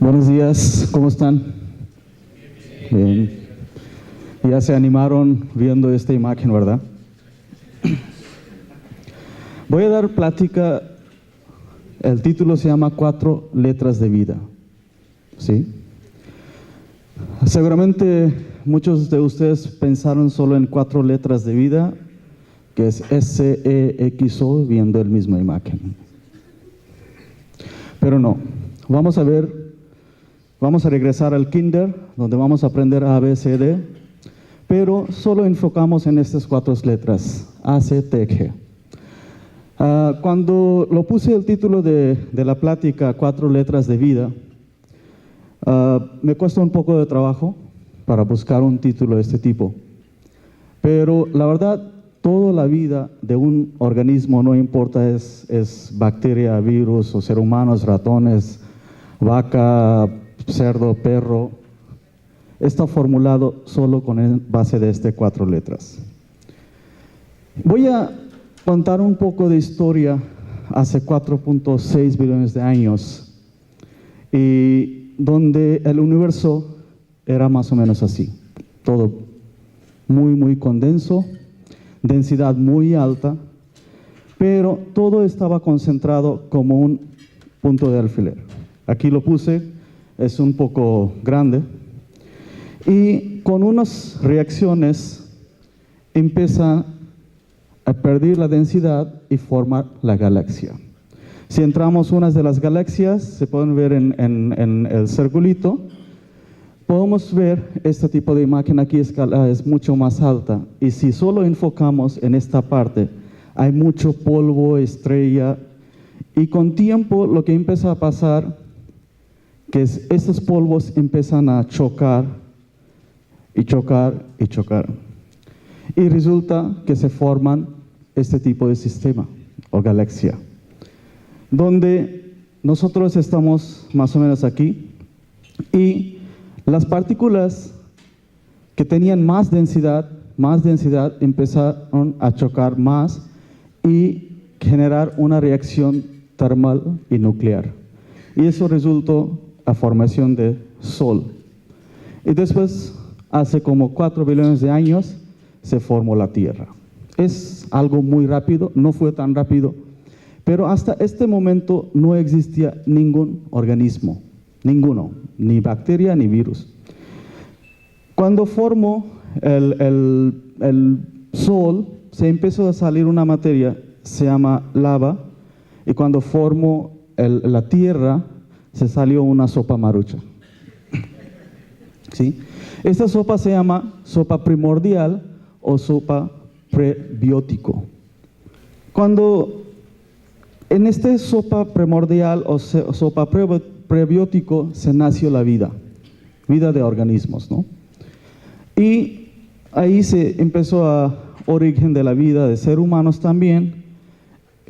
Buenos días, ¿cómo están? Bien. Ya se animaron viendo esta imagen, ¿verdad? Voy a dar plática, el título se llama 4 letras de vida, ¿sí? Seguramente muchos de ustedes pensaron solo en 4 letras de vida, que es SEXO, viendo el mismo imagen. Pero no, vamos a regresar al kinder, donde vamos a aprender A, B, C, D, pero solo enfocamos en estas 4 letras, A, C, T, G. Cuando lo puse el título de la plática, 4 letras de vida, me cuesta un poco de trabajo para buscar un título de este tipo. Pero la verdad, toda la vida de un organismo, no importa es bacteria, virus, o ser humanos, ratones, vaca, cerdo, perro, está formulado solo con base de estas 4 letras. Voy a contar un poco de historia hace 4.6 billones de años, y donde el universo era más o menos así, todo muy condenso, densidad muy alta, pero todo estaba concentrado como un punto de alfiler. Aquí lo puse, es un poco grande, y con unas reacciones empieza a perder la densidad y forma la galaxia. Si entramos unas de las galaxias, se pueden ver en el circulito, podemos ver este tipo de imagen. Aquí escala es mucho más alta, y si solo enfocamos en esta parte, hay mucho polvo, estrella, y con tiempo lo que empieza a pasar, que es estos polvos empiezan a chocar, y chocar, y chocar. Y resulta que se forman este tipo de sistema, o galaxia, donde nosotros estamos más o menos aquí, y las partículas que tenían más densidad empezaron a chocar más y generar una reacción termal y nuclear. Y eso resultó a formación de Sol. Y después, hace como 4 billones de años, se formó la Tierra. Es algo muy rápido, no fue tan rápido, pero hasta este momento no existía ningún organismo, ninguno, ni bacteria ni virus. Cuando formó el Sol, se empezó a salir una materia, se llama lava, y cuando formó la Tierra, se salió una sopa marucha. ¿Sí? Esta sopa se llama sopa primordial o sopa prebiótico. Cuando en esta sopa primordial o sopa prebiótico se nació la vida de organismos, ¿no? Y ahí se empezó a origen de la vida de seres humanos también,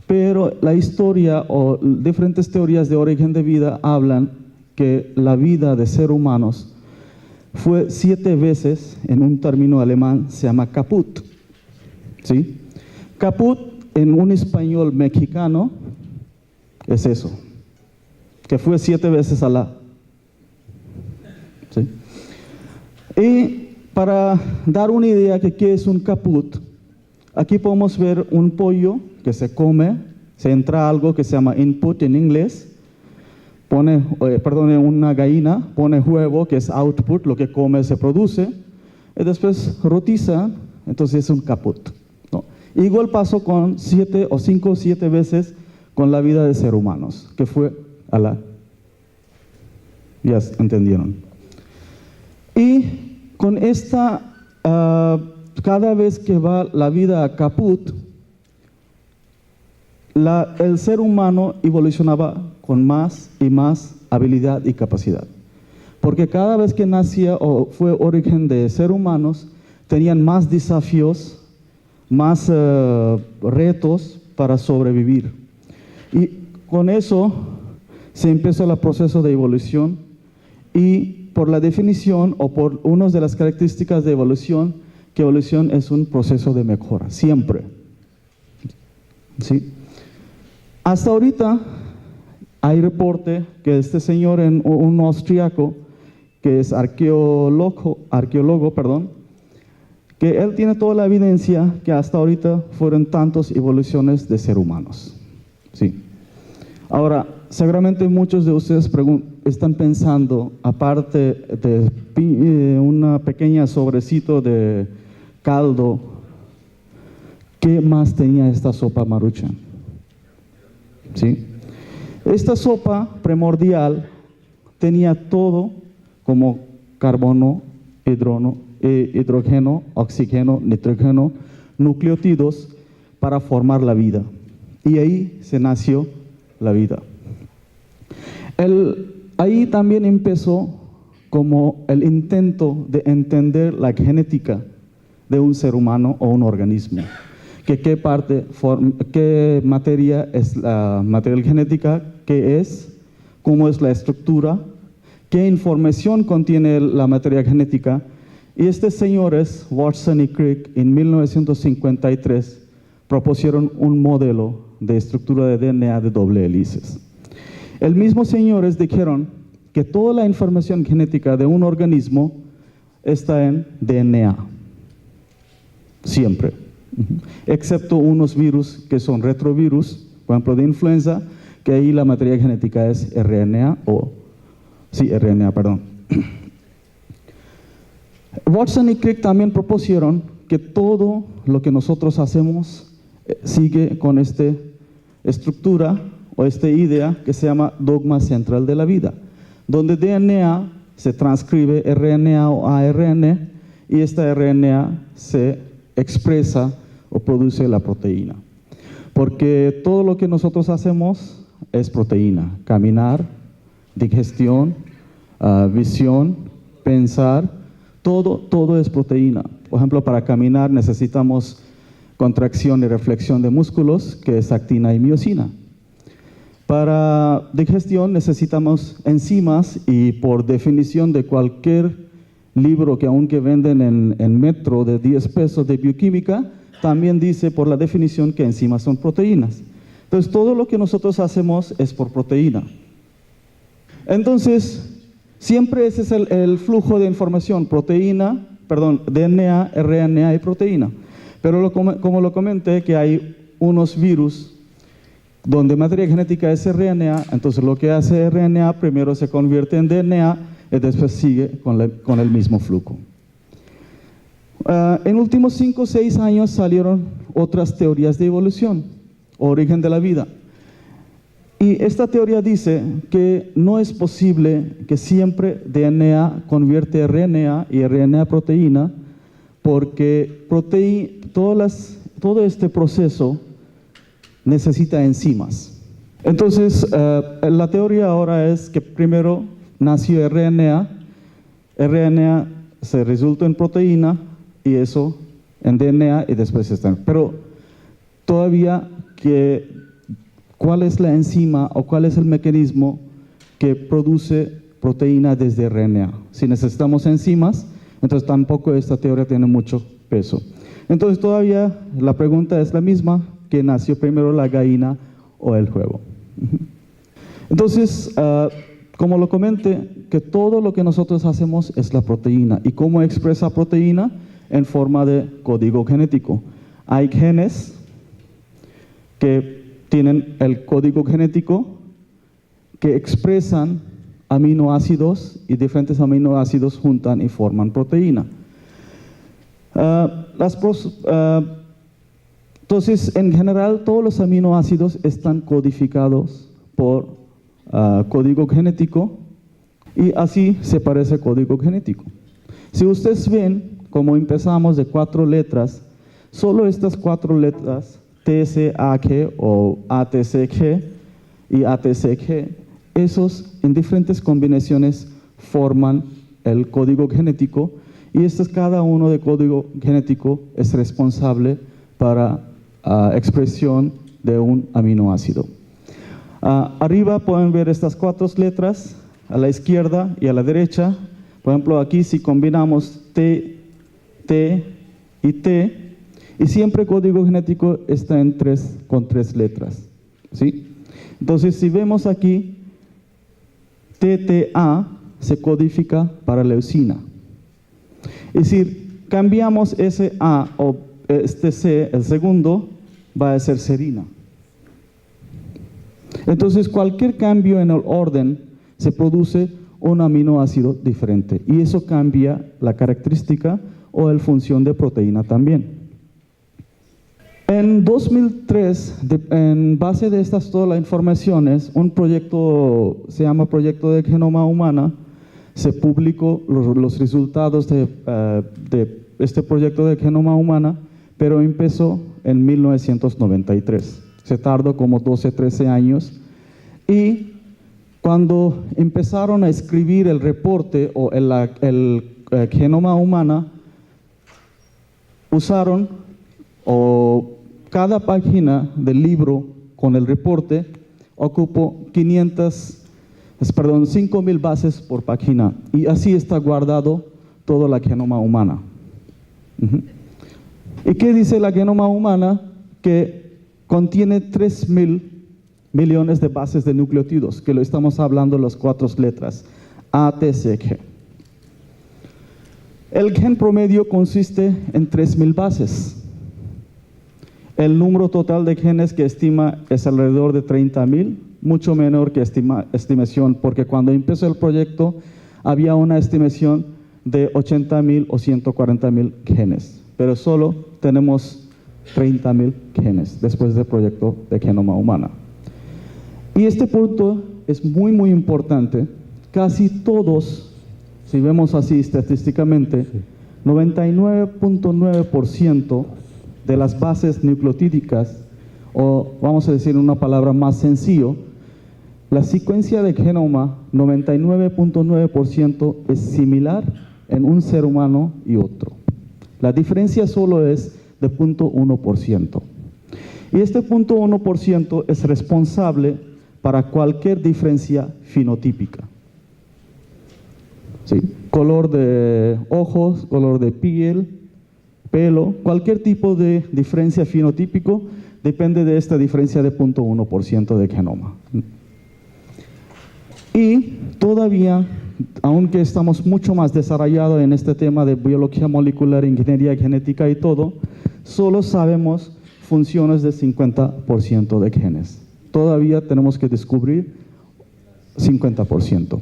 pero la historia o diferentes teorías de origen de vida hablan que la vida de seres humanos fue 7 veces, en un término alemán se llama caput, ¿sí? Caput en un español mexicano es eso, que fue 7 veces Alá, ¿sí? Y para dar una idea de qué es un caput, aquí podemos ver un pollo que se come, se entra algo que se llama input en inglés, una gallina pone huevo, que es output, lo que come se produce, y después rotiza, entonces es un caput, ¿no? Igual pasó con 7 o 5 o 7 veces con la vida de seres humanos, que fue Alá. Ya entendieron. Y con esta, cada vez que va la vida a caput, el ser humano evolucionaba con más y más habilidad y capacidad. Porque cada vez que nacía o fue origen de seres humanos, tenían más desafíos, más retos para sobrevivir. Y con eso se empezó el proceso de evolución, y por la definición o por una de las características de evolución, que evolución es un proceso de mejora, siempre. ¿Sí? Hasta ahorita Hay reporte que este señor, un austriaco, que es arqueólogo, que él tiene toda la evidencia que hasta ahorita fueron tantas evoluciones de seres humanos. Sí. Ahora, seguramente muchos de ustedes están pensando, aparte de una pequeña sobrecito de caldo, ¿qué más tenía esta sopa Maruchan? ¿Sí? Esta sopa primordial tenía todo como carbono, hidrógeno, oxígeno, nitrógeno, nucleótidos para formar la vida. Y ahí se nació la vida. Ahí también empezó como el intento de entender la genética de un ser humano o un organismo. ¿Qué materia es la materia genética? ¿Qué es? ¿Cómo es la estructura? ¿Qué información contiene la materia genética? Y estos señores, Watson y Crick, en 1953, propusieron un modelo de estructura de DNA de doble hélices. El mismo señores dijeron que toda la información genética de un organismo está en DNA, siempre, excepto unos virus que son retrovirus, por ejemplo de influenza, que ahí la materia genética es RNA Watson y Crick también propusieron que todo lo que nosotros hacemos sigue con esta estructura o esta idea que se llama dogma central de la vida, donde DNA se transcribe RNA o ARN y esta RNA se expresa o produce la proteína. Porque todo lo que nosotros hacemos es proteína: caminar, digestión, visión, pensar, todo es proteína. Por ejemplo, para caminar necesitamos contracción y reflexión de músculos, que es actina y miosina. Para digestión necesitamos enzimas y por definición de cualquier libro que aunque venden en metro de 10 pesos de bioquímica, también dice por la definición que enzimas son proteínas. Entonces todo lo que nosotros hacemos es por proteína. Entonces siempre ese es el flujo de información, DNA, RNA y proteína. Pero como lo comenté, que hay unos virus donde materia genética es RNA, entonces lo que hace RNA primero se convierte en DNA y después sigue con el mismo flujo. En los últimos 5 o 6 años salieron otras teorías de evolución, origen de la vida. Y esta teoría dice que no es posible que siempre DNA convierte RNA y RNA proteína, porque todo este proceso necesita enzimas. Entonces, la teoría ahora es que primero nació RNA se resulta en proteína y eso en DNA y después está. Pero todavía ¿cuál es la enzima o cuál es el mecanismo que produce proteína desde RNA? Si necesitamos enzimas, entonces tampoco esta teoría tiene mucho peso. Entonces todavía la pregunta es la misma: ¿que nació primero la gallina o el huevo? Entonces, como lo comenté, que todo lo que nosotros hacemos es la proteína. ¿Y cómo expresa proteína? En forma de código genético. Hay genes que tienen el código genético que expresan aminoácidos y diferentes aminoácidos juntan y forman proteína. Entonces, en general, todos los aminoácidos están codificados por código genético y así se parece código genético. Si ustedes ven, como empezamos de 4 letras, solo estas 4 letras, TSAG o ATCG y ATCG, esos en diferentes combinaciones forman el código genético y cada uno de código genético es responsable para expresión de un aminoácido. Arriba pueden ver estas 4 letras, a la izquierda y a la derecha. Por ejemplo, aquí si combinamos T y T, y siempre el código genético está con 3 letras, ¿sí? Entonces, si vemos aquí, TTA se codifica para leucina. Es decir, cambiamos ese A o este C, el segundo, va a ser serina. Entonces, cualquier cambio en el orden se produce un aminoácido diferente y eso cambia la característica o la función de proteína también. En 2003, en base de todas las informaciones, un proyecto, se llama Proyecto de Genoma Humana, se publicó los resultados de este proyecto de Genoma Humana, pero empezó en 1993. Se tardó como 12, 13 años. Y cuando empezaron a escribir el reporte o el Genoma Humana, usaron cada página del libro con el reporte ocupó 5.000 bases por página. Y así está guardado toda la genoma humana. ¿Y qué dice la genoma humana? Que contiene 3.000 millones de bases de nucleótidos, que lo estamos hablando las 4 letras, A, T, C, G. El gen promedio consiste en 3.000 bases. El número total de genes que estima es alrededor de 30.000, mucho menor que estimación, porque cuando empezó el proyecto había una estimación de 80.000 o 140.000 genes, pero solo tenemos 30.000 genes después del proyecto de Genoma Humana. Y este punto es muy, muy importante. Casi todos, si vemos así estadísticamente, 99.9% de las bases nucleotídicas, o vamos a decir en una palabra más sencillo, la secuencia de genoma, 99.9% es similar en un ser humano y otro. La diferencia solo es de 0.1%. Y este 0.1% es responsable para cualquier diferencia fenotípica. ¿Sí? Color de ojos, color de piel, pelo, cualquier tipo de diferencia fenotípico depende de esta diferencia de 0.1% de genoma. Y todavía, aunque estamos mucho más desarrollados en este tema de biología molecular, ingeniería genética y todo, solo sabemos funciones de 50% de genes. Todavía tenemos que descubrir 50%.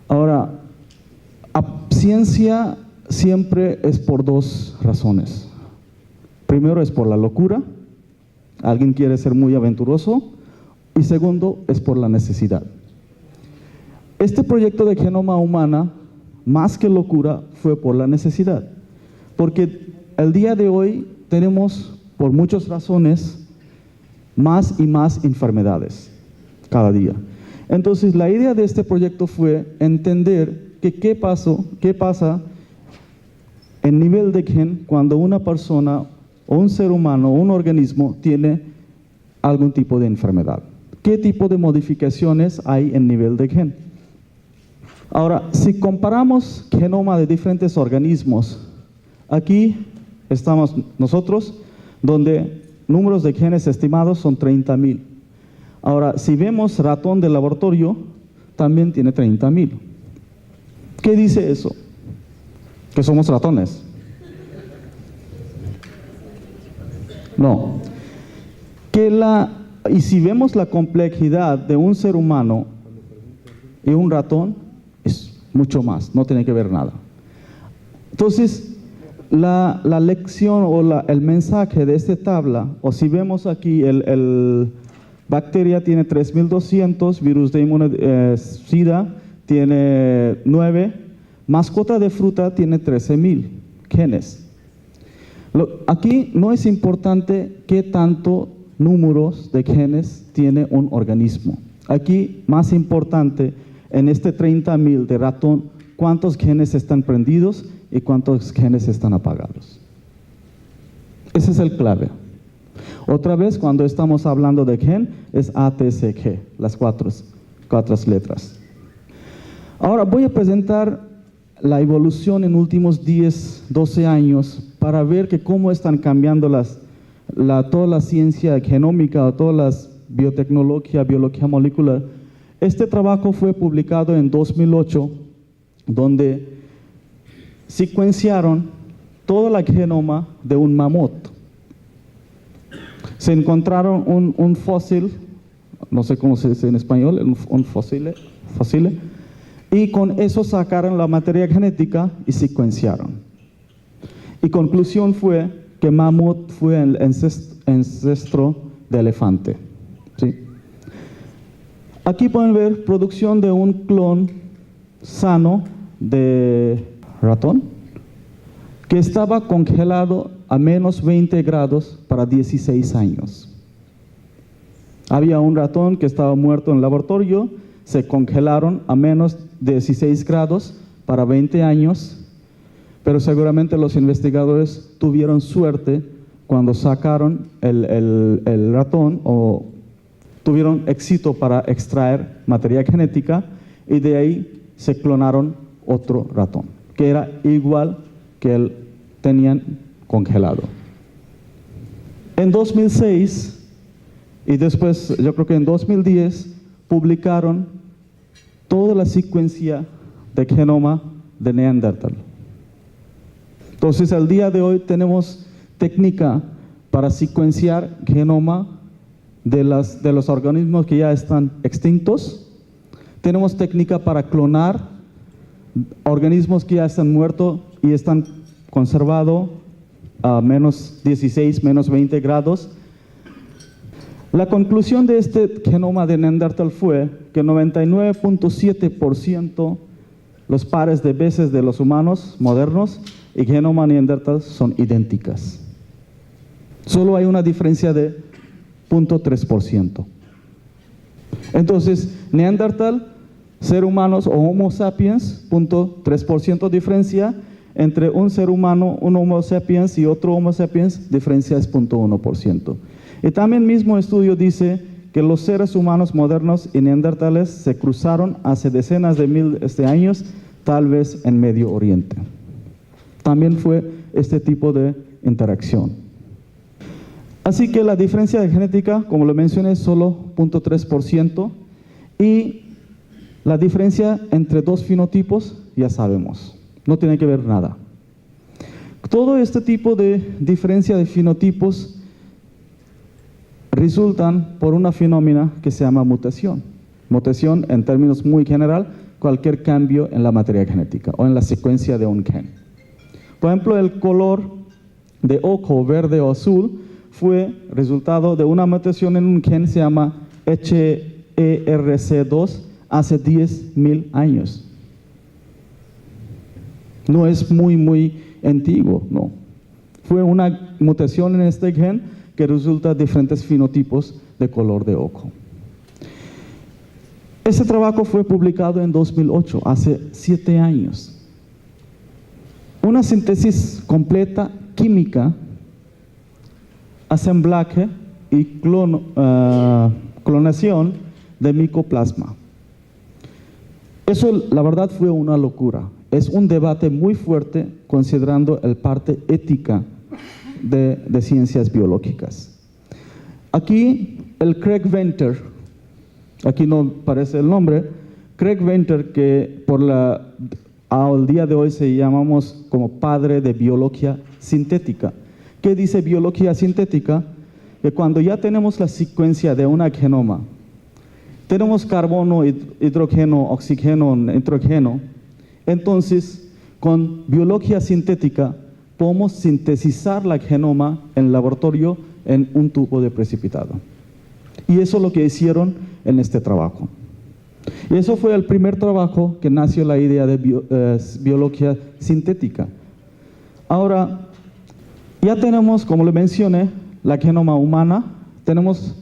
Ahora, ciencia siempre es por 2 razones. Primero es por la locura, alguien quiere ser muy aventuroso, y segundo es por la necesidad. Este proyecto de Genoma Humana, más que locura, fue por la necesidad, porque el día de hoy tenemos, por muchas razones, más y más enfermedades cada día. Entonces, la idea de este proyecto fue entender que qué pasa en nivel de gen cuando una persona o un ser humano o un organismo tiene algún tipo de enfermedad. ¿Qué tipo de modificaciones hay en nivel de gen? Ahora, si comparamos genoma de diferentes organismos, aquí estamos nosotros, donde números de genes estimados son 30.000. Ahora, si vemos ratón de laboratorio, también tiene 30.000. ¿Qué dice eso? Que somos ratones. No. Y si vemos la complejidad de un ser humano y un ratón, es mucho más, no tiene que ver nada. Entonces, la lección o el mensaje de esta tabla, o si vemos aquí, bacteria tiene 3.200, virus de SIDA tiene 9, mascota de fruta tiene 13.000 genes. Aquí no es importante qué tanto números de genes tiene un organismo. Aquí, más importante, en este 30.000 de ratón, cuántos genes están prendidos y cuántos genes están apagados. Ese es el clave. Otra vez, cuando estamos hablando de gen, es ATCG, las cuatro letras. Ahora voy a presentar la evolución en últimos 10, 12 años para ver cómo están cambiando toda la ciencia genómica o todas las biotecnología, biología molecular. Este trabajo fue publicado en 2008, donde secuenciaron toda la genoma de un mamut. Se encontraron un fósil, no sé cómo se dice en español, un fósil, y con eso sacaron la materia genética y secuenciaron. Y conclusión fue que mamut fue el ancestro de elefante. ¿Sí? Aquí pueden ver producción de un clon sano de ratón que estaba congelado a menos 20 grados para 16 años. Había un ratón que estaba muerto en el laboratorio, se congelaron a menos 16 grados para 20 años, pero seguramente los investigadores tuvieron suerte cuando sacaron el ratón o tuvieron éxito para extraer materia genética y de ahí se clonaron otro ratón, que era igual que el tenían congelado. En 2006 y después yo creo que en 2010 publicaron toda la secuencia de genoma de Neandertal. Entonces al día de hoy tenemos técnica para secuenciar genoma de los organismos que ya están extintos. Tenemos técnica para clonar organismos que ya están muertos y están conservados a menos 16, menos 20 grados. La conclusión de este genoma de Neandertal fue que 99.7% los pares de veces de los humanos modernos y genoma Neandertal son idénticas. Solo hay una diferencia de 0.3%. Entonces, Neandertal, ser humanos o Homo sapiens, 0.3% diferencia. Entre un ser humano, un Homo sapiens y otro Homo sapiens, diferencia es 0.1%. Y también mismo estudio dice que los seres humanos modernos y neandertales se cruzaron hace decenas de miles de años, tal vez en Medio Oriente. También fue este tipo de interacción. Así que la diferencia de genética, como lo mencioné, es solo 0.3%, y la diferencia entre dos fenotipos ya sabemos. No tiene que ver nada. Todo este tipo de diferencia de fenotipos resultan por una fenómeno que se llama mutación. Mutación, en términos muy general, cualquier cambio en la materia genética o en la secuencia de un gen. Por ejemplo, el color de ojo verde o azul fue resultado de una mutación en un gen que se llama HERC2 hace 10.000 años. No es muy antiguo, no. Fue una mutación en este gen que resulta de diferentes fenotipos de color de ojo. Ese trabajo fue publicado en 2008, hace 7 años. Una síntesis completa química, asemblaje y clonación de micoplasma. Eso, la verdad, fue una locura. Es un debate muy fuerte considerando la parte ética de ciencias biológicas. Aquí el Craig Venter, aquí no aparece el nombre, Craig Venter, que al día de hoy se llamamos como padre de biología sintética. ¿Qué dice biología sintética? Que cuando ya tenemos la secuencia de una genoma, tenemos carbono, hidrógeno, oxígeno, nitrógeno, entonces con biología sintética podemos sintetizar la genoma en el laboratorio en un tubo de precipitado. Y eso es lo que hicieron en este trabajo. Y eso fue el primer trabajo que nació la idea de biología sintética. Ahora, ya tenemos, como le mencioné, la genoma humana, tenemos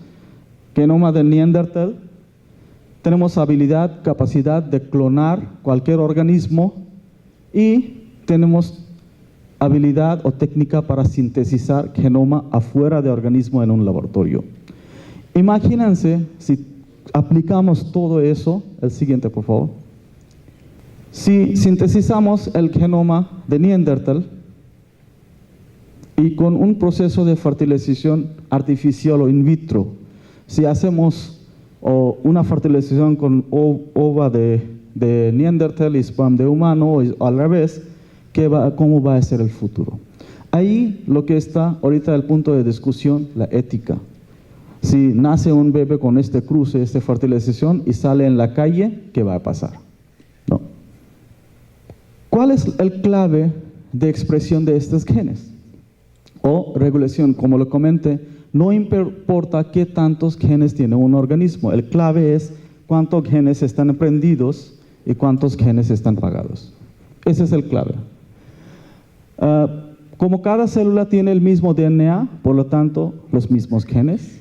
genoma de Neandertal, tenemos habilidad, capacidad de clonar cualquier organismo y tenemos habilidad o técnica para sintetizar genoma afuera de organismo en un laboratorio. Imagínense si aplicamos todo eso, el siguiente por favor. Si sintetizamos el genoma de Neandertal y con un proceso de fertilización artificial o in vitro Si hacemos una fertilización con ova de Neandertal y sperm de humano, o al revés, ¿cómo va a ser el futuro? Ahí lo que está ahorita el punto de discusión, la ética. Si nace un bebé con este cruce, esta fertilización, y sale en la calle, ¿qué va a pasar? No. ¿Cuál es el clave de expresión de estos genes? O regulación, como lo comenté, no importa qué tantos genes tiene un organismo. El clave es cuántos genes están prendidos y cuántos genes están apagados. Ese es el clave. Como cada célula tiene el mismo DNA, por lo tanto, los mismos genes,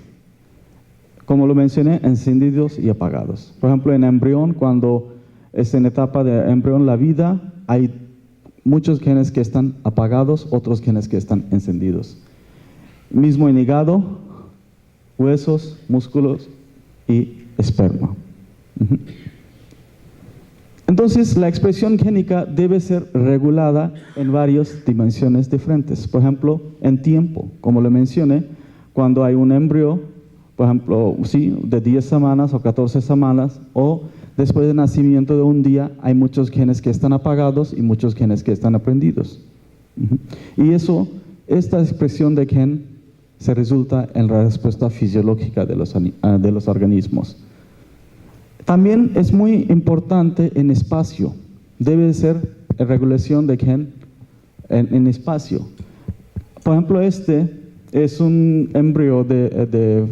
como lo mencioné, encendidos y apagados. Por ejemplo, en embrión, cuando es en etapa de embrión la vida, hay muchos genes que están apagados, otros genes que están encendidos. Mismo en hígado, huesos, músculos y esperma. Entonces, la expresión génica debe ser regulada en varias dimensiones diferentes. Por ejemplo, en tiempo, como lo mencioné, cuando hay un embrión, por ejemplo, sí, de 10 semanas o 14 semanas, o después del nacimiento de un día, hay muchos genes que están apagados y muchos genes que están aprendidos. Y esta expresión de gen se resulta en la respuesta fisiológica de los organismos. También es muy importante en espacio. Debe ser regulación de gen en espacio. Por ejemplo, este es un embrión de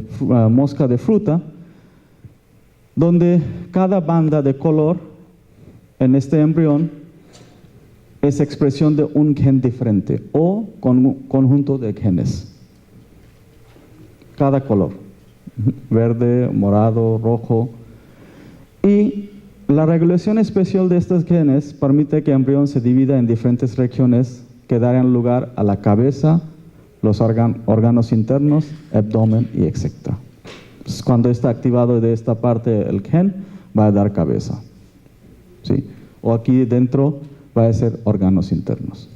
mosca de fruta, donde cada banda de color en este embrión es expresión de un gen diferente o conjunto de genes. Cada color, verde, morado, rojo. Y la regulación especial de estos genes permite que el embrión se divida en diferentes regiones que darán lugar a la cabeza, los órganos internos, abdomen y etc. Pues cuando está activado de esta parte el gen, va a dar cabeza. ¿Sí? O aquí dentro va a ser órganos internos.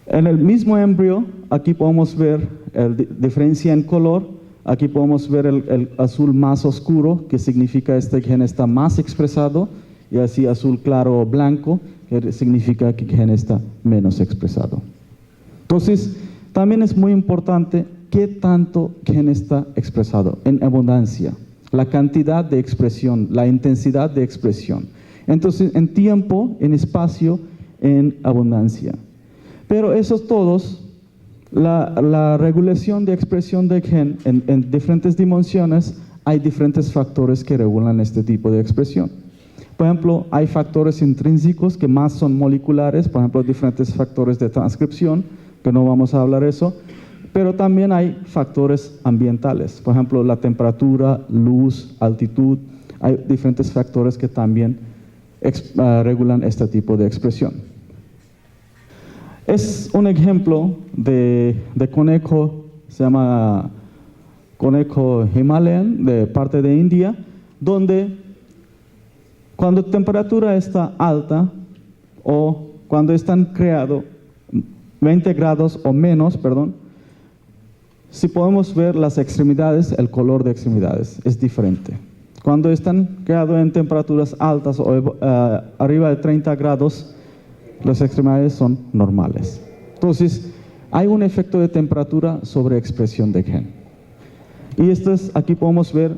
En el mismo embrión, aquí podemos ver la diferencia en color. Aquí podemos ver el azul más oscuro, que significa este gen está más expresado, y así azul claro o blanco, que significa que el gen está menos expresado. Entonces, también es muy importante qué tanto gen está expresado en abundancia, la cantidad de expresión, la intensidad de expresión. Entonces, en tiempo, en espacio, en abundancia. Pero esos todos, la regulación de expresión de gen en diferentes dimensiones, hay diferentes factores que regulan este tipo de expresión. Por ejemplo, hay factores intrínsecos que más son moleculares, por ejemplo, diferentes factores de transcripción, que no vamos a hablar de eso, pero también hay factores ambientales, por ejemplo, la temperatura, luz, altitud, hay diferentes factores que también regulan este tipo de expresión. Es un ejemplo de conejo, se llama conejo Himalayan, de parte de India, donde cuando la temperatura está alta o cuando están creados 20 grados o menos, si podemos ver las extremidades, el color de extremidades es diferente. Cuando están creados en temperaturas altas o arriba de 30 grados, las extremidades son normales. Entonces, hay un efecto de temperatura sobre expresión de gen. Y aquí podemos ver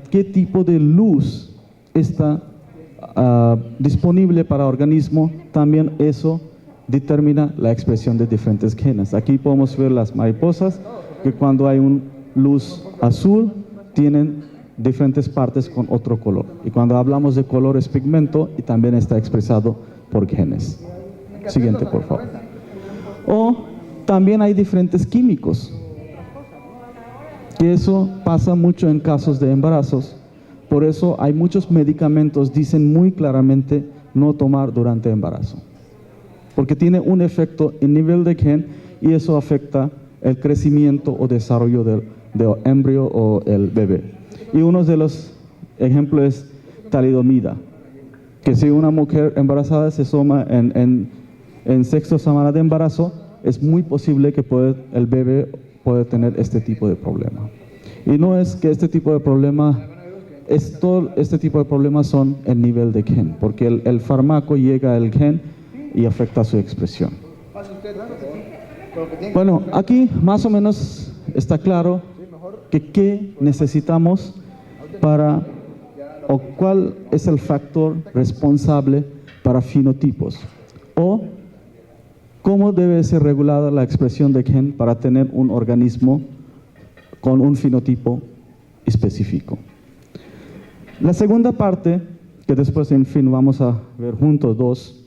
qué tipo de luz está disponible para el organismo. También eso determina la expresión de diferentes genes. Aquí podemos ver las mariposas, que cuando hay una luz azul, tienen diferentes partes con otro color. Y cuando hablamos de color es pigmento y también está expresado por genes. Siguiente, por favor. O también hay diferentes químicos, que eso pasa mucho en casos de embarazos. Por eso hay muchos medicamentos dicen muy claramente no tomar durante el embarazo, porque tiene un efecto en nivel de gen y eso afecta el crecimiento o desarrollo del embrión o el bebé. Y uno de los ejemplos es talidomida, que si una mujer embarazada se toma en sexta semana de embarazo, es muy posible que el bebé pueda tener este tipo de problema. Y no es que este tipo de problema, este tipo de problemas son el nivel de gen, porque el fármaco llega al gen y afecta su expresión. Bueno, aquí más o menos está claro que qué necesitamos para, o cuál es el factor responsable para fenotipos, o cómo debe ser regulada la expresión de gen para tener un organismo con un fenotipo específico. La segunda parte, que después en fin vamos a ver juntos dos,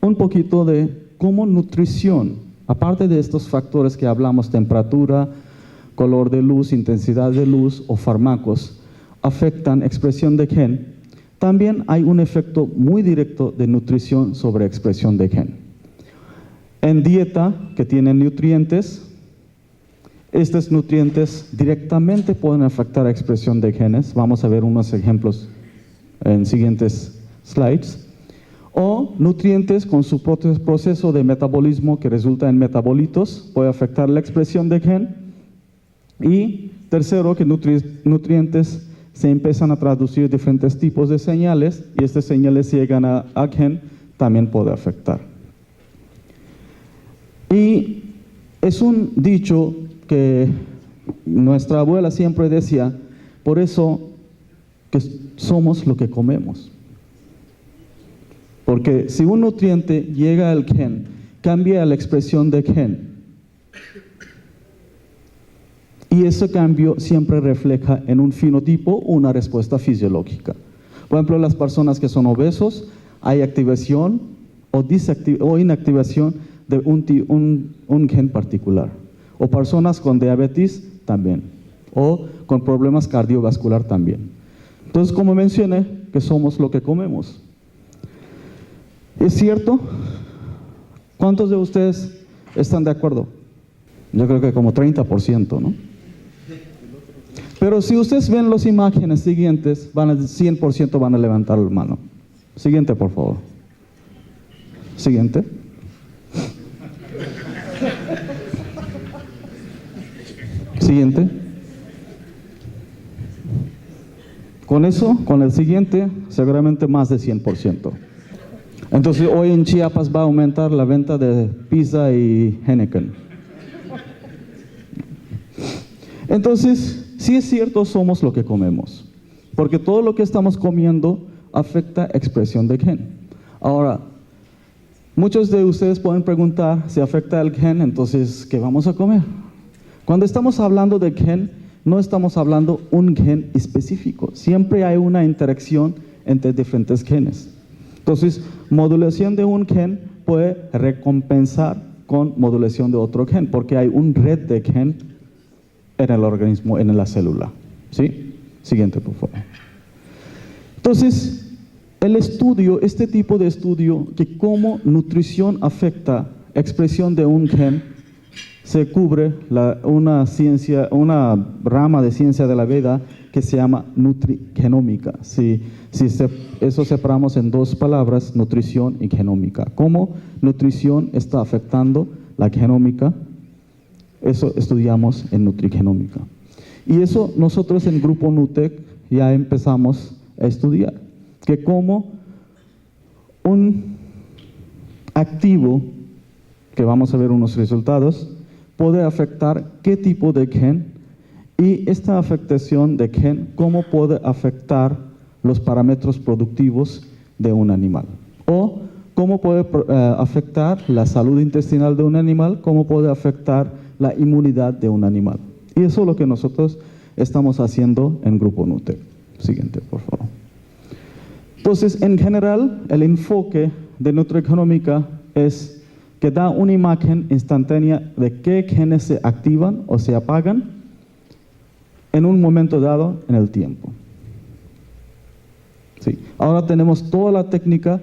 un poquito de cómo nutrición, aparte de estos factores que hablamos, temperatura, color de luz, intensidad de luz o fármacos, afectan expresión de gen, también hay un efecto muy directo de nutrición sobre expresión de gen. En dieta que tiene nutrientes, estos nutrientes directamente pueden afectar la expresión de genes. Vamos a ver unos ejemplos en siguientes slides. O nutrientes con su propio proceso de metabolismo que resulta en metabolitos, puede afectar la expresión de gen. Y tercero, que nutrientes se empiezan a traducir diferentes tipos de señales y estas señales llegan a gen, también puede afectar. Y es un dicho que nuestra abuela siempre decía, por eso que somos lo que comemos. Porque si un nutriente llega al gen, cambia la expresión de gen. Y ese cambio siempre refleja en un fenotipo una respuesta fisiológica. Por ejemplo, las personas que son obesos, hay activación o inactivación de un gen particular. O personas con diabetes también. O con problemas cardiovasculares también. Entonces, como mencioné, que somos lo que comemos. ¿Es cierto? ¿Cuántos de ustedes están de acuerdo? Yo creo que como 30%, ¿no? Pero si ustedes ven las imágenes siguientes, 100% van a levantar la mano. Siguiente, por favor. Siguiente. Siguiente. Con eso, con el siguiente, seguramente más de 100%. Entonces, hoy en Chiapas va a aumentar la venta de pizza y Heineken. Entonces, sí es cierto, somos lo que comemos. Porque todo lo que estamos comiendo afecta expresión de gen. Ahora, muchos de ustedes pueden preguntar, si afecta el gen, entonces, ¿qué vamos a comer? Cuando estamos hablando de gen, no estamos hablando un gen específico. Siempre hay una interacción entre diferentes genes. Entonces, modulación de un gen puede recompensar con modulación de otro gen, porque hay un red de gen en el organismo, en la célula. ¿Sí? Siguiente, por favor. Entonces, el estudio, este tipo de estudio, que cómo nutrición afecta expresión de un gen, se cubre una rama de ciencia de la vida que se llama nutrigenómica. Eso separamos en dos palabras, nutrición y genómica. ¿Cómo nutrición está afectando la genómica? Eso estudiamos en nutrigenómica. Y eso nosotros en Grupo Nutec ya empezamos a estudiar. Que como un activo, que vamos a ver unos resultados, puede afectar qué tipo de gen y esta afectación de gen, cómo puede afectar los parámetros productivos de un animal. O cómo puede afectar la salud intestinal de un animal, cómo puede afectar la inmunidad de un animal. Y eso es lo que nosotros estamos haciendo en Grupo Nutec. Siguiente, por favor. Entonces, en general, el enfoque de nutrigenómica es que da una imagen instantánea de qué genes se activan o se apagan en un momento dado en el tiempo. Sí. Ahora tenemos toda la técnica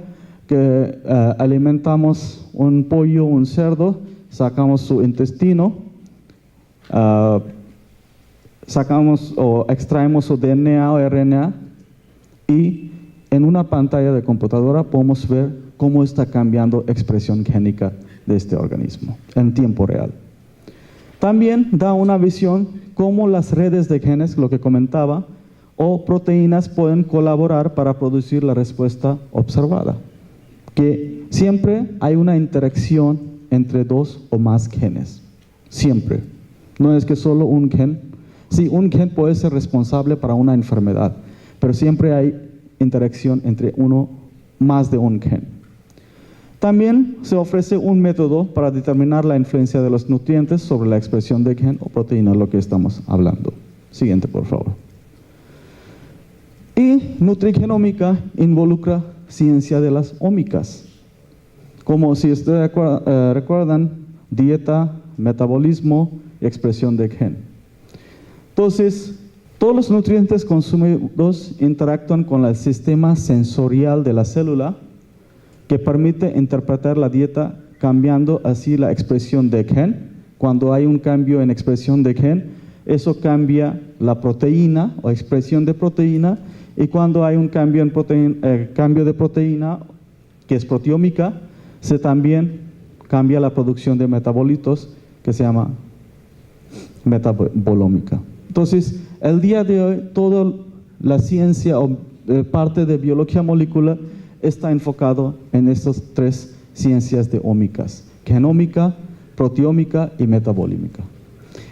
que alimentamos un pollo, un cerdo, sacamos su intestino, sacamos o extraemos su DNA o RNA y en una pantalla de computadora podemos ver cómo está cambiando expresión génica de este organismo en tiempo real. También da una visión cómo las redes de genes, lo que comentaba, o proteínas pueden colaborar para producir la respuesta observada. Que siempre hay una interacción entre dos o más genes. Siempre. No es que solo un gen. Sí, un gen puede ser responsable para una enfermedad, pero siempre hay interacción entre más de un gen. También se ofrece un método para determinar la influencia de los nutrientes sobre la expresión de gen o proteína, lo que estamos hablando. Siguiente, por favor. Y nutrigenómica involucra ciencia de las ómicas, como si ustedes recuerdan, dieta, metabolismo y expresión de gen. Entonces, todos los nutrientes consumidos interactúan con el sistema sensorial de la célula, que permite interpretar la dieta cambiando así la expresión de gen. Cuando hay un cambio en expresión de gen, eso cambia la proteína o expresión de proteína, y cuando hay un cambio de proteína, que es proteómica, se también cambia la producción de metabolitos, que se llama metabolómica. Entonces, el día de hoy, toda la ciencia o parte de biología molecular está enfocado en estas tres ciencias de ómicas: genómica, proteómica y metabolómica.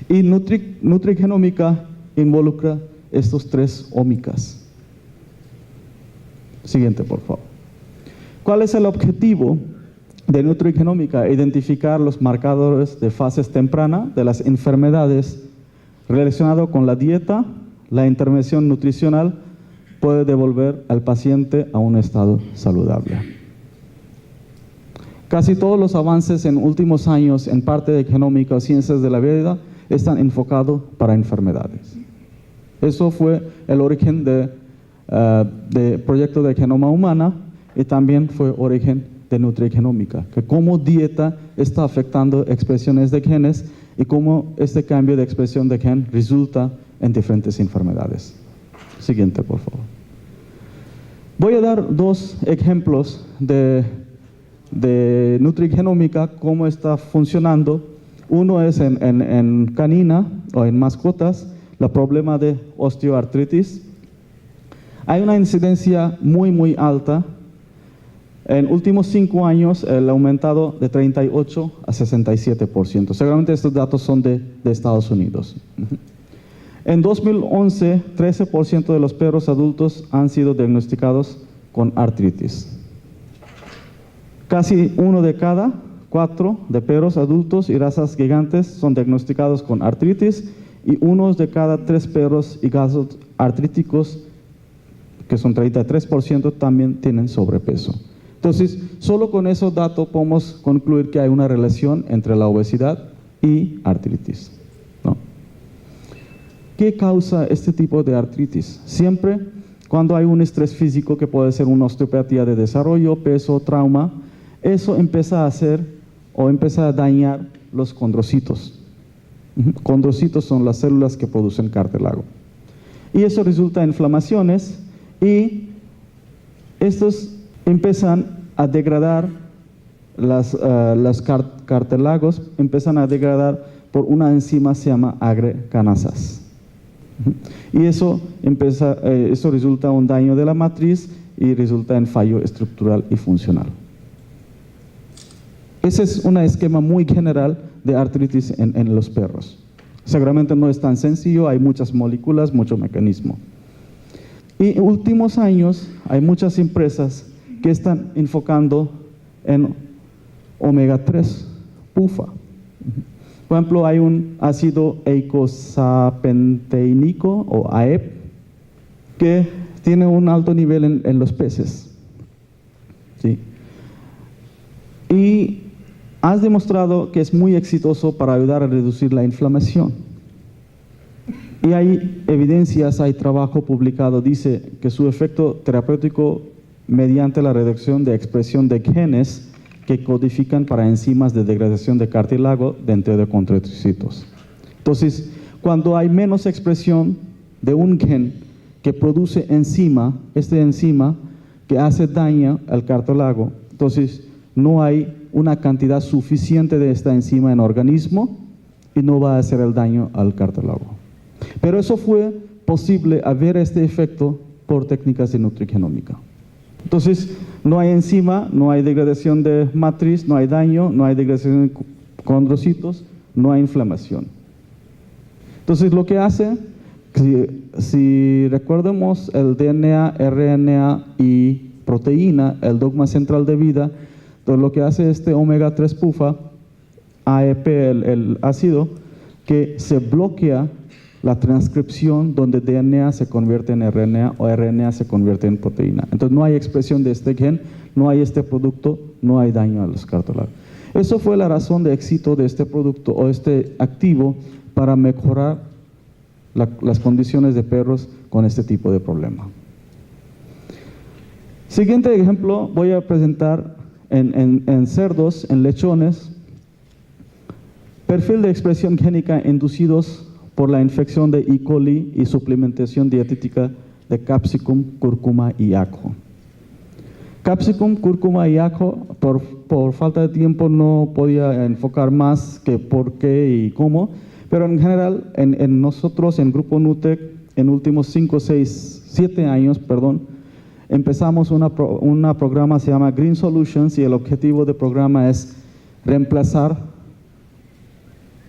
Y nutrigenómica involucra estos tres ómicas. Siguiente, por favor. ¿Cuál es el objetivo de nutrigenómica? Identificar los marcadores de fases tempranas de las enfermedades relacionadas con la dieta. La intervención nutricional puede devolver al paciente a un estado saludable. Casi todos los avances en últimos años en parte de genómica o ciencias de la vida están enfocados para enfermedades. Eso fue el origen de proyecto de genoma humana, y también fue origen de nutrigenómica, que cómo dieta está afectando expresiones de genes y cómo este cambio de expresión de gen resulta en diferentes enfermedades. Siguiente, por favor. Voy a dar dos ejemplos de nutrigenómica, cómo está funcionando. Uno es en canina o en mascotas, el problema de osteoartritis. Hay una incidencia muy alta. En últimos 5 años, el aumentado de 38 a 67%. Seguramente estos datos son de Estados Unidos. En 2011, 13% de los perros adultos han sido diagnosticados con artritis. Casi 1 de cada 4 de perros adultos y razas gigantes son diagnosticados con artritis, y 1 de cada 3 perros y gatos artríticos, que son 33%, también tienen sobrepeso. Entonces, solo con esos datos podemos concluir que hay una relación entre la obesidad y artritis, ¿no? ¿Qué causa este tipo de artritis? Siempre cuando hay un estrés físico, que puede ser una osteopatía de desarrollo, peso, trauma, eso empieza a hacer o empieza a dañar los condrocitos. Condrocitos son las células que producen cartílago. Y eso resulta en inflamaciones, y estos empiezan a degradar, los cartílagos empiezan a degradar por una enzima que se llama agrecanasas. Y eso resulta en un daño de la matriz y resulta en fallo estructural y funcional. Ese es un esquema muy general de artritis en los perros. Seguramente no es tan sencillo, hay muchas moléculas, mucho mecanismo. Y en últimos años hay muchas empresas que están enfocando en omega 3, PUFA. Por ejemplo, hay un ácido eicosapentaenoico o AEP que tiene un alto nivel en los peces. ¿Sí? Y has demostrado que es muy exitoso para ayudar a reducir la inflamación. Y hay evidencias, hay trabajo publicado, dice que su efecto terapéutico mediante la reducción de expresión de genes que codifican para enzimas de degradación de cartílago dentro de condrocitos. Entonces, cuando hay menos expresión de un gen que produce enzima, esta enzima que hace daño al cartílago, entonces no hay una cantidad suficiente de esta enzima en el organismo, y no va a hacer el daño al cartílago. Pero eso fue posible a ver este efecto por técnicas de nutrigenómica. Entonces, no hay enzima, no hay degradación de matriz, no hay daño, no hay degradación de condrocitos, no hay inflamación. Entonces, lo que hace, si recordemos el DNA, RNA y proteína, el dogma central de vida, entonces lo que hace este omega 3 PUFA, AEP, el ácido, que se bloquea la transcripción donde DNA se convierte en RNA o RNA se convierte en proteína. Entonces no hay expresión de este gen, no hay este producto, no hay daño a los cartílagos. Eso fue la razón de éxito de este producto o este activo para mejorar las condiciones de perros con este tipo de problema. Siguiente ejemplo, voy a presentar en cerdos, en lechones, perfil de expresión génica inducidos por la infección de E. coli y suplementación dietética de capsicum, cúrcuma y ajo. Capsicum, cúrcuma y ajo, por falta de tiempo no podía enfocar más que por qué y cómo, pero en general, en nosotros, en Grupo Nutec, en últimos 5, 6, 7 años, empezamos una programa, se llama Green Solutions, y el objetivo del programa es reemplazar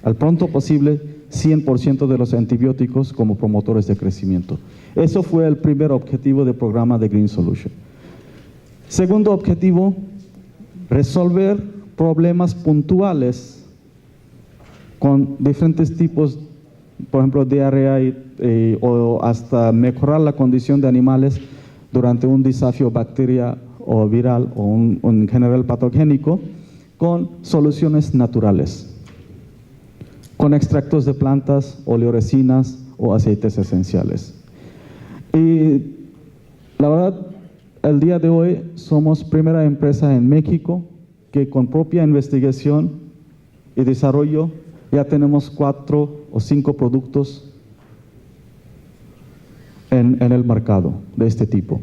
al pronto posible 100% de los antibióticos como promotores de crecimiento. Eso fue el primer objetivo del programa de Green Solution. Segundo objetivo, resolver problemas puntuales con diferentes tipos, por ejemplo, diarrea o hasta mejorar la condición de animales durante un desafío bacteria o viral o un general patogénico con soluciones naturales, con extractos de plantas, oleoresinas o aceites esenciales. Y la verdad, el día de hoy somos primera empresa en México que con propia investigación y desarrollo ya tenemos 4 o 5 productos en el mercado de este tipo.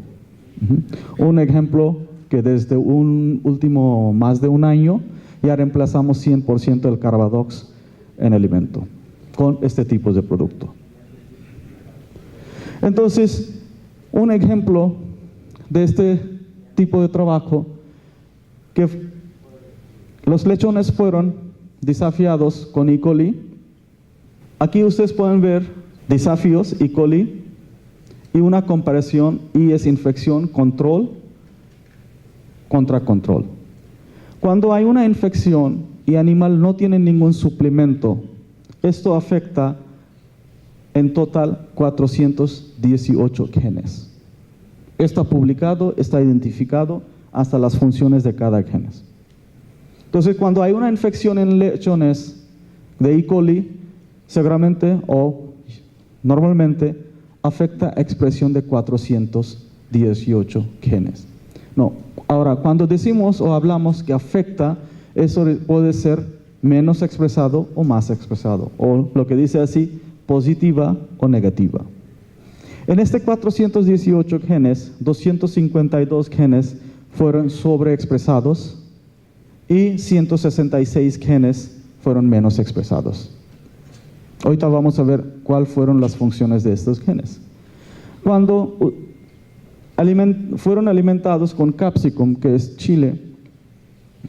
Un ejemplo que desde un último más de un año ya reemplazamos 100% del Carbadox en alimento con este tipo de producto. Entonces, un ejemplo de este tipo de trabajo, que los lechones fueron desafiados con E. coli. Aquí ustedes pueden ver desafíos E. coli y una comparación, y es infección, control contra control. Cuando hay una infección y animal no tiene ningún suplemento, esto afecta en total 418 genes. Está publicado, está identificado hasta las funciones de cada gen. Entonces, cuando hay una infección en lechones de E. coli, seguramente o normalmente afecta expresión de 418 genes. No, ahora, cuando decimos o hablamos que afecta, eso puede ser menos expresado o más expresado, o lo que dice así, positiva o negativa. En este 418 genes, 252 genes fueron sobreexpresados y 166 genes fueron menos expresados. Ahorita vamos a ver cuáles fueron las funciones de estos genes. Cuando fueron alimentados con capsicum, que es chile,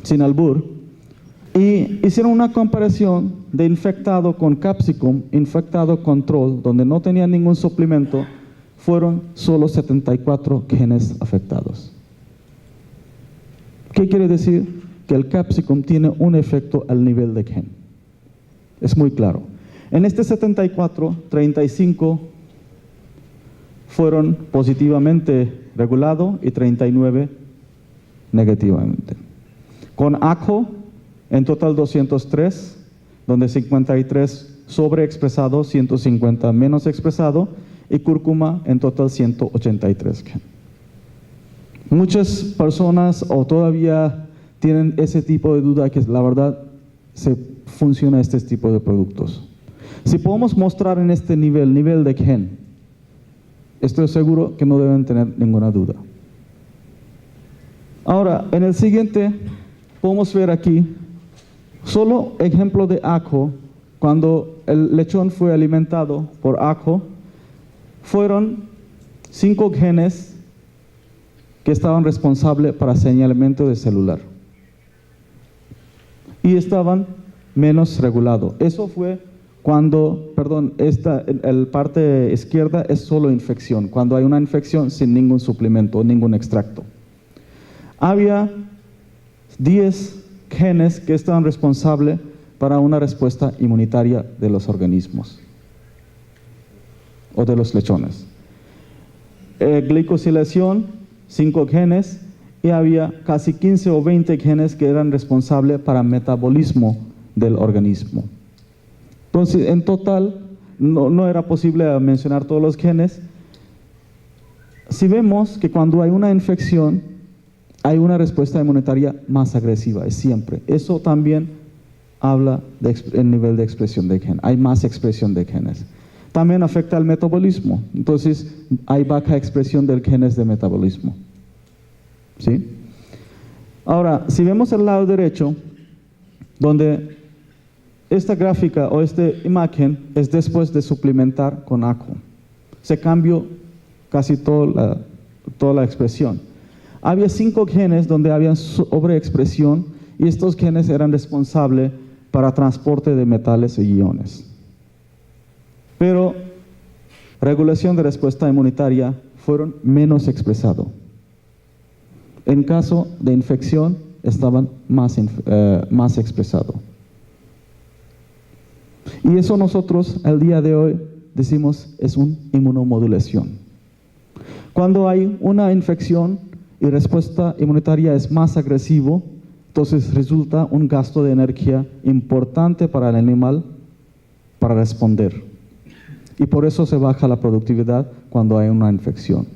sin albur, y hicieron una comparación de infectado con capsicum, infectado control, donde no tenía ningún suplemento, fueron solo 74 genes afectados. ¿Qué quiere decir? Que el capsicum tiene un efecto al nivel de gen. Es muy claro. En este 74, 35 fueron positivamente regulados y 39 negativamente. Con ajo, en total 203, donde 53 sobreexpresado, 150 menos expresado, y cúrcuma en total 183. Muchas personas o todavía tienen ese tipo de duda que la verdad se funciona este tipo de productos. Si podemos mostrar en este nivel de gen, estoy seguro que no deben tener ninguna duda. Ahora, en el siguiente, podemos ver aquí, solo ejemplo de ajo, cuando el lechón fue alimentado por ajo, fueron 5 genes que estaban responsables para señalamiento de celular y estaban menos regulados. Eso fue cuando, el parte izquierda es solo infección, cuando hay una infección sin ningún suplemento, ningún extracto. Había 10 genes que estaban responsables para una respuesta inmunitaria de los organismos o de los lechones. Glicosilación, 5 genes, y había casi 15 o 20 genes que eran responsables para metabolismo del organismo. Entonces, en total, no era posible mencionar todos los genes. Si vemos que cuando hay una infección, hay una respuesta inmunitaria más agresiva, es siempre. Eso también habla del nivel de expresión de gen. Hay más expresión de genes. También afecta al metabolismo. Entonces, hay baja expresión de genes de metabolismo. ¿Sí? Ahora, si vemos el lado derecho, donde esta gráfica o esta imagen es después de suplementar con ajo. Se cambió casi toda la expresión. Había 5 genes donde había sobreexpresión y estos genes eran responsables para transporte de metales y iones. Pero regulación de respuesta inmunitaria fueron menos expresados. En caso de infección estaban más expresados. Y eso nosotros al día de hoy decimos es una inmunomodulación. Cuando hay una infección y respuesta inmunitaria es más agresivo, entonces resulta un gasto de energía importante para el animal para responder. Y por eso se baja la productividad cuando hay una infección.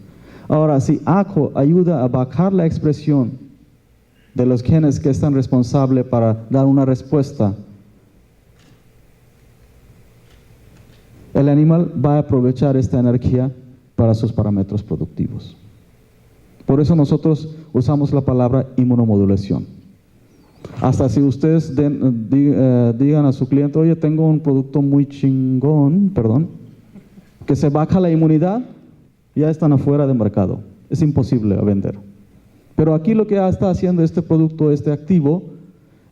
Ahora, si ajo ayuda a bajar la expresión de los genes que están responsables para dar una respuesta, el animal va a aprovechar esta energía para sus parámetros productivos. Por eso nosotros usamos la palabra inmunomodulación. Hasta si ustedes digan a su cliente, oye, tengo un producto muy chingón, que se baja la inmunidad, ya están afuera del mercado. Es imposible vender. Pero aquí lo que está haciendo este producto, este activo,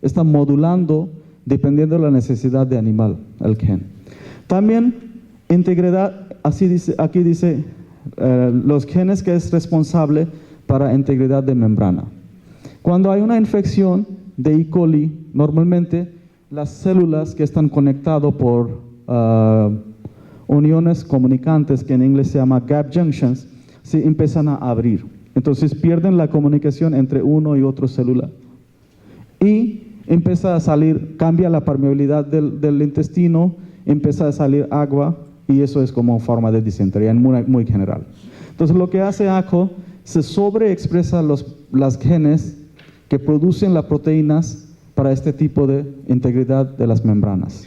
está modulando dependiendo de la necesidad de animal, el gen. También integridad, aquí dice los genes que es responsable para integridad de membrana. Cuando hay una infección de E. coli, normalmente las células que están conectadas por uniones comunicantes, que en inglés se llama gap junctions, se empiezan a abrir. Entonces pierden la comunicación entre uno y otro célula. Y empieza a salir, cambia la permeabilidad del intestino, empieza a salir agua, y eso es como forma de disentería muy general. Entonces lo que hace ajo, se sobreexpresa las genes que producen las proteínas para este tipo de integridad de las membranas.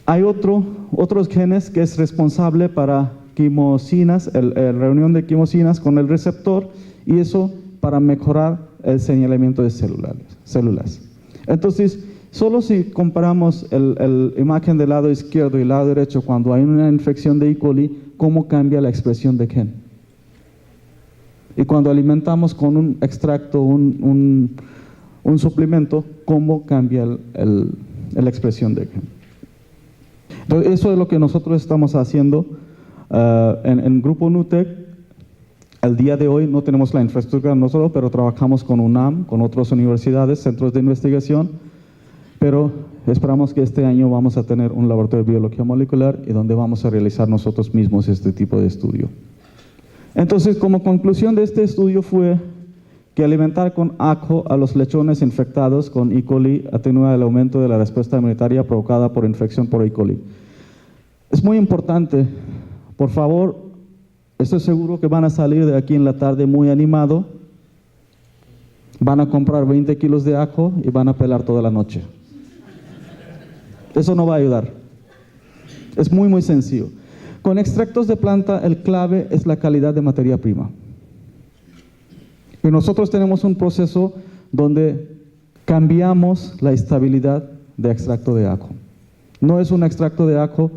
Hay otros genes que es responsable para quimosinas, reunión de quimosinas con el receptor, y eso para mejorar el señalamiento de células. Entonces, solo si comparamos la imagen del lado izquierdo y el lado derecho, cuando hay una infección de E. coli, cómo cambia la expresión de gen. Y cuando alimentamos con un extracto, un suplemento, cómo cambia la expresión de gen. Entonces, eso es lo que nosotros estamos haciendo en Grupo Nutec. Al día de hoy no tenemos la infraestructura nosotros, pero trabajamos con UNAM, con otras universidades, centros de investigación, pero esperamos que este año vamos a tener un laboratorio de biología molecular y donde vamos a realizar nosotros mismos este tipo de estudio. Entonces, como conclusión de este estudio fue que alimentar con ajo a los lechones infectados con E. coli atenúa el aumento de la respuesta inmunitaria provocada por infección por E. coli. Es muy importante, por favor, estoy seguro que van a salir de aquí en la tarde muy animado, van a comprar 20 kilos de ajo y van a pelar toda la noche. Eso no va a ayudar. Es muy, muy sencillo. Con extractos de planta, el clave es la calidad de materia prima. Y nosotros tenemos un proceso donde cambiamos la estabilidad de extracto de ajo. No es un extracto de ajo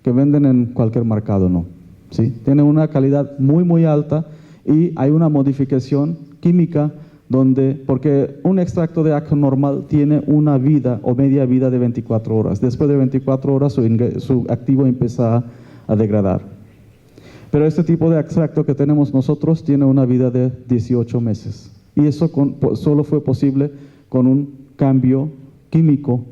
que venden en cualquier mercado, no. ¿Sí? Tiene una calidad muy, muy alta y hay una modificación química porque un extracto de ajo normal tiene una vida o media vida de 24 horas. Después de 24 horas su activo empieza a degradar. Pero este tipo de extracto que tenemos nosotros tiene una vida de 18 meses. Y eso solo fue posible con un cambio químico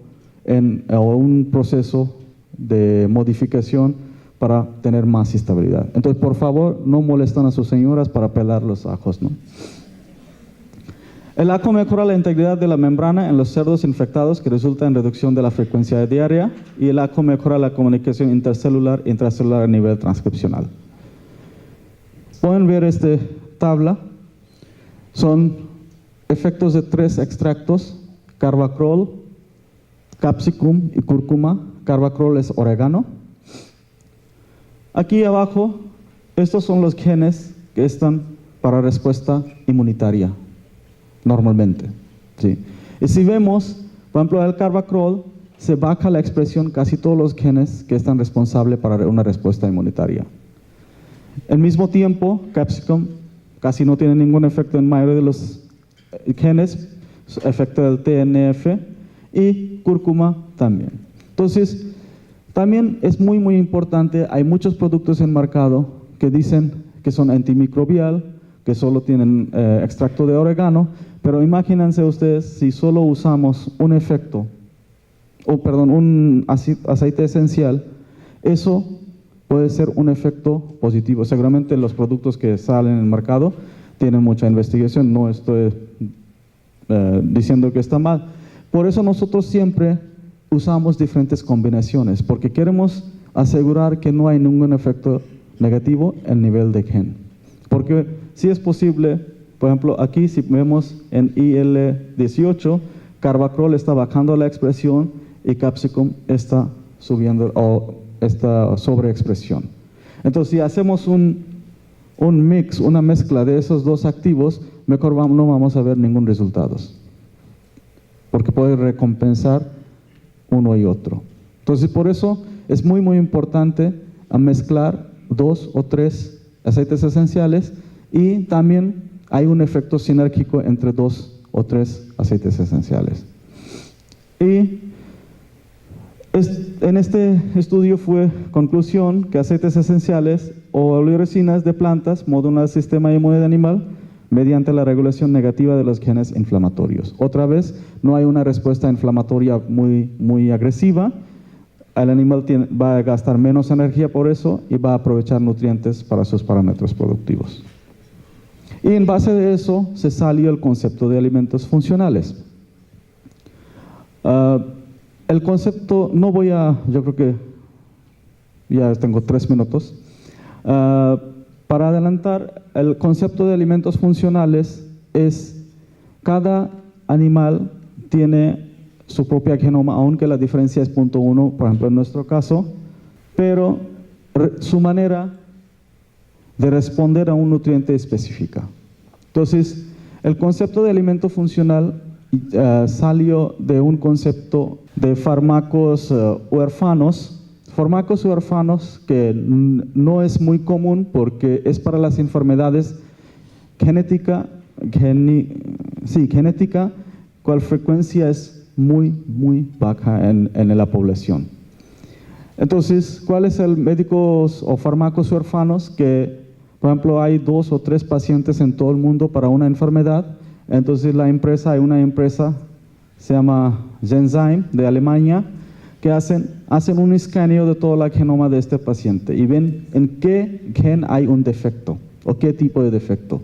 o un proceso de modificación para tener más estabilidad. Entonces, por favor, no molesten a sus señoras para pelar los ajos, ¿no? El ajo mejora la integridad de la membrana en los cerdos infectados, que resulta en reducción de la frecuencia de diarrea, y el ajo mejora la comunicación intercelular e intracelular a nivel transcripcional. Pueden ver esta tabla. Son efectos de 3 extractos: Carvacrol, Capsicum y Cúrcuma. Carvacrol es orégano. Aquí abajo, estos son los genes que están para respuesta inmunitaria, normalmente. ¿Sí? Y si vemos, por ejemplo, el Carvacrol, se baja la expresión casi todos los genes que están responsables para una respuesta inmunitaria. Al mismo tiempo, Capsicum casi no tiene ningún efecto en mayoría de los genes, efecto del TNF, y cúrcuma también. Entonces, también es muy, muy importante, hay muchos productos en el mercado que dicen que son antimicrobial, que solo tienen extracto de orégano, pero imagínense ustedes si solo usamos un aceite esencial, eso puede ser un efecto positivo. Seguramente los productos que salen en el mercado tienen mucha investigación, no estoy diciendo que está mal. Por eso nosotros siempre usamos diferentes combinaciones, porque queremos asegurar que no hay ningún efecto negativo en el nivel de gen. Porque si es posible, por ejemplo, aquí si vemos en IL-18, Carvacrol está bajando la expresión y Capsicum está subiendo o esta sobreexpresión. Entonces, si hacemos un mix, una mezcla de esos dos activos, mejor no vamos a ver ningún resultado, porque puede recompensar uno y otro. Entonces, por eso es muy, muy importante mezclar 2 o 3 aceites esenciales, y también hay un efecto sinérgico entre 2 o 3 aceites esenciales. Y en este estudio fue conclusión que aceites esenciales o oleoresinas de plantas modulan el sistema inmune animal mediante la regulación negativa de los genes inflamatorios. Otra vez, no hay una respuesta inflamatoria muy, muy agresiva. El animal va a gastar menos energía por eso y va a aprovechar nutrientes para sus parámetros productivos. Y en base de eso se salió el concepto de alimentos funcionales. El concepto, yo creo que ya tengo 3 minutos. Para adelantar, el concepto de alimentos funcionales es cada animal tiene su propia genoma, aunque la diferencia es 0.1, por ejemplo en nuestro caso, pero su manera de responder a un nutriente específica. Entonces, el concepto de alimento funcional salió de un concepto de fármacos huérfanos. Fármacos huérfanos que no es muy común porque es para las enfermedades genética, cual frecuencia es muy, muy baja en la población. Entonces, ¿cuáles son médicos o fármacos huérfanos? Que, por ejemplo, hay 2 o 3 pacientes en todo el mundo para una enfermedad. Entonces, hay una empresa, se llama Genzyme, de Alemania, que hacen un escaneo de todo el genoma de este paciente y ven en qué gen hay un defecto o qué tipo de defecto.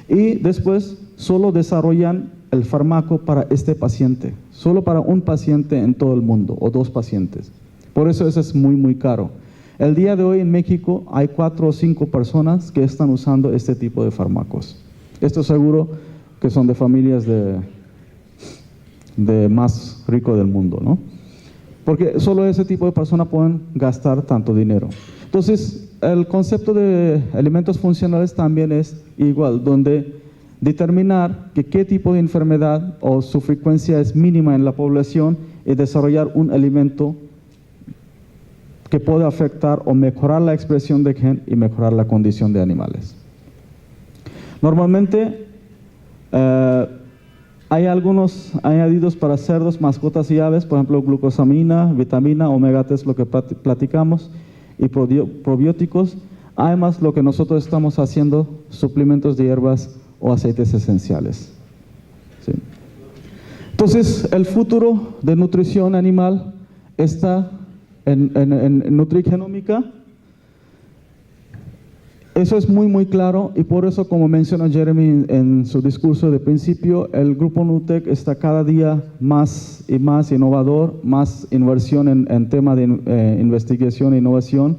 Y después solo desarrollan el fármaco para este paciente, solo para un paciente en todo el mundo o 2 pacientes. Por eso es muy, muy caro. El día de hoy en México hay 4 o 5 personas que están usando este tipo de fármacos. Esto seguro que son de familias de más rico del mundo, ¿no? Porque solo ese tipo de personas pueden gastar tanto dinero. Entonces, el concepto de alimentos funcionales también es igual, donde determinar qué tipo de enfermedad o su frecuencia es mínima en la población y desarrollar un alimento que puede afectar o mejorar la expresión de gen y mejorar la condición de animales. Normalmente hay algunos añadidos para cerdos, mascotas y aves, por ejemplo glucosamina, vitamina, omega 3, lo que platicamos, y probióticos. Además, lo que nosotros estamos haciendo, suplementos de hierbas o aceites esenciales. ¿Sí? Entonces, el futuro de nutrición animal está en nutrigenómica. Eso es muy claro, y por eso, como mencionó Jeremy en su discurso de principio, el Grupo NUTEC está cada día más y más innovador, más inversión en tema de investigación e innovación,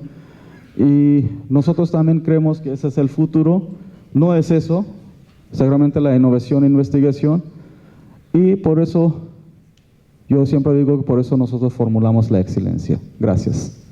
y nosotros también creemos que ese es el futuro. No es eso, seguramente la innovación e investigación, y por eso yo siempre digo que por eso nosotros formulamos la excelencia. Gracias.